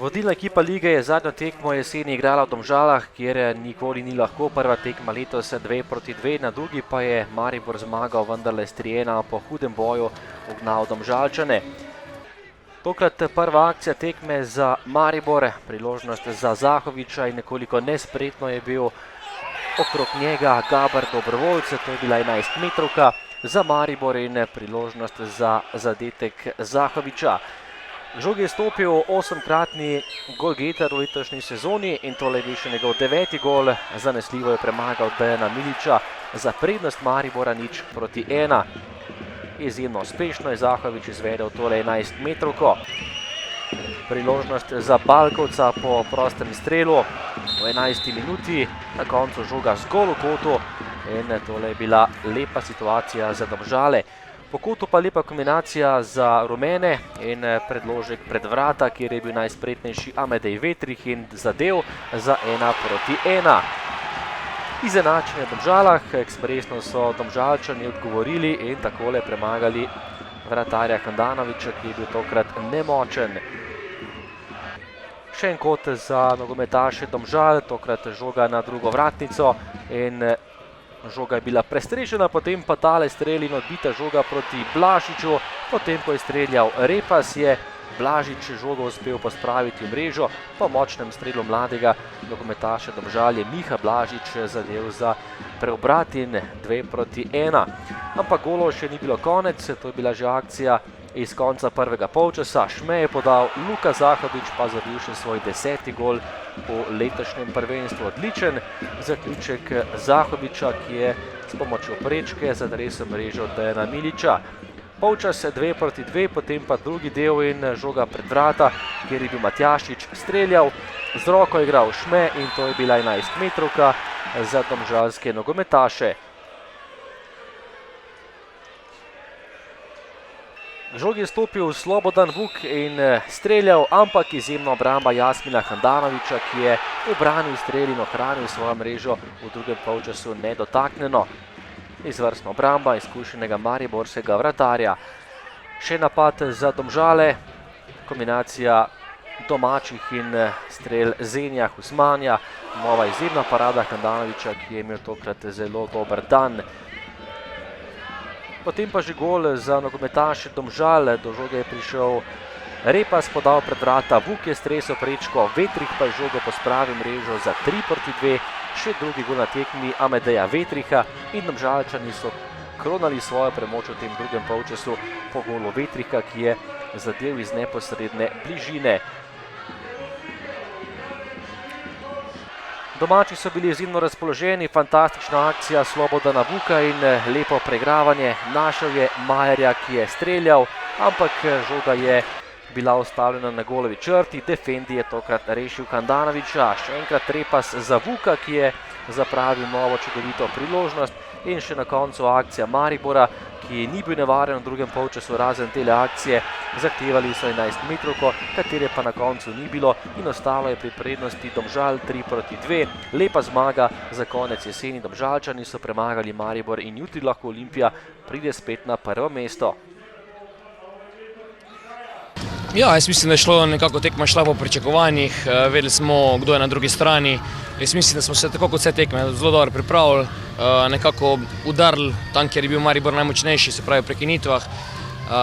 Vodilna ekipa lige je zadnjo tekmo jeseni igrala v Domžalah, kjer nikoli ni lahko. Prva tekma letos 2-2, na drugi pa je Maribor zmagal vendarle s 3-1 po hudem boju ugnal Domžalčane. Tokrat prva akcija tekme za Maribor, priložnost za Zahoviča in nekoliko nespretno je bil okrog njega Gaber Dobrovoljce, to je bila 11-metrovka za Maribor in priložnost za zadetek Zahoviča. K žogi je stopil 8-kratni golgeter v letošnji sezoni in tole je bil še njegov 9. gol. Zanesljivo je premagal Dejana Miliča za prednost Maribora 0-1. Izjemno uspešno je Zahovič izvedel tole 11-metrovko. Priložnost za Balkovca po prostem strelu v 11. minuti, na koncu žoga zgolj v kotu in tole je bila lepa situacija za Domžale. Po kotu pa lepa kombinacija za rumene in predložek pred vrata, kjer je bil najspretnejši Amedej Vetrih in zadev za 1-1. Izenačenje v Domžalah, ekspresno so Domžalčani odgovorili in takole premagali vratarja Handanoviča, ki je bil tokrat nemočen. Še en kot za nogometaše Domžal, tokrat žoga na drugo vratnico in žoga je bila prestrešena, potem pa tale strel in odbita žoga proti Blažiču. Potem, ko je streljal Repas, je Blažič žogo uspel pospraviti v mrežo. Po močnem strelu mladega nogometaša Domžal je Miha Blažič zadev za preobrat in 2-1. Ampak golov še ni bilo konec, to je bila že akcija iz konca prvega polčasa. Šme je podal, Luka Zahovič pa zabil še svoj 10. gol v letošnjem prvenstvu. Odličen zaključek Zahoviča, ki je s pomočjo prečke zatresel mrežo Dejana Miliča. Polčas 2-2, potem pa drugi del in žoga pred vrata, kjer je bil Matjašič streljal. Z roko je igral Šme in to je bila 11-metrovka za domžalske nogometaše. K žogi je stopil Slobodan Vuk in streljal, ampak izjemna obramba Jasmina Handanoviča, ki je ubranil strel in ohranil svojo mrežo v drugem polčasu nedotaknjeno. Izvrstna obramba izkušenega mariborskega vratarja. Še napad za Domžale, kombinacija domačih in strel Zenija Husmanja. Nova izjemna parada Handanoviča, ki je imel tokrat zelo dober dan. Potem pa že gol za nogometaše Domžal, do žoge je prišel Repas, podal pred vrata, Vuk je stresel prečko, Vetrih pa je žogo pospravil mrežo za 3-2, še drugi gol na tekmi Amedeja Vetriha in Domžalčani so kronali svojo premoč v tem drugem polčasu po golu Vetriha, ki je zadev iz neposredne bližine. Domači so bili izjemno razpoloženi, fantastična akcija Slobodana Vuka in lepo preigravanje. Našel je Majerja, ki je streljal, ampak žoga je bila ustavljena na golovi črti. Defendi je tokrat rešil Handanoviča. Še enkrat Repas za Vuka, ki je zapravil novo čudovito priložnost. In še na koncu akcija Maribora, ki ni bil nevaren v drugem polčasu razen tele akcije. Zahtevali so 11-metrovko, katere pa na koncu ni bilo in ostalo je pri prednosti Domžal 3-2. Lepa zmaga za konec jeseni. Domžalčani so premagali Maribor in jutri lahko Olimpija pride spet na prvo mesto. Ja, jaz mislim, da je šlo nekako tekma šla po pričakovanjih, vedeli smo, kdo je na drugi strani. Jaz mislim, da smo se tako kot vse tekme zelo dobro pripravili, nekako udarili tam, kjer je bil Maribor najmočnejši, se pravi v prekinitvah.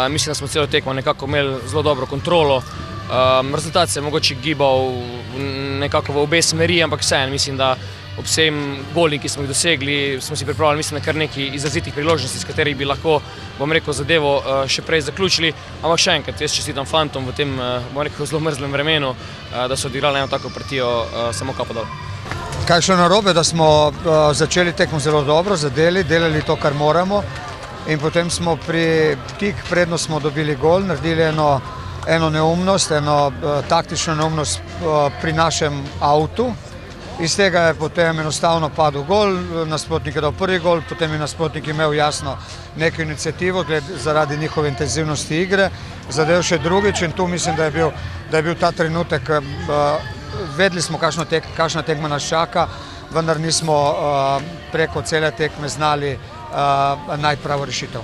Mislim, da smo celo tekmo nekako imeli zelo dobro kontrolo. Rezultat se je mogoče gibal nekako v obe smeri, ampak vseeno mislim, da ob vsem goli, ki smo jih dosegli, smo si pripravili, mislim, na kar nekaj izrazitih priložnosti, s katerih bi lahko, bom rekel, zadevo še prej zaključili. Ampak še enkrat, jaz čestitam fantom v tem, bom rekel, zelo mrzlem vremenu, da so odigrali eno tako partijo, samo kapo dol. Kaj je šlo narobe, da smo začeli tekmo zelo dobro, zadeli, delali to, kar moramo in potem smo tik predno smo dobili gol, naredili eno neumnost, eno taktično neumnost pri našem avtu. Iz tega je potem enostavno padel gol, nasprotnik je dal prvi gol, potem je nasprotnik imel jasno neko inicijativo zaradi njihove intenzivnosti igre, zadev še drugič in tu mislim, da je bil ta trenutek, vedeli smo, kakšna tekma nas čaka, vendar nismo preko cele tekme znali najti pravo rešitev.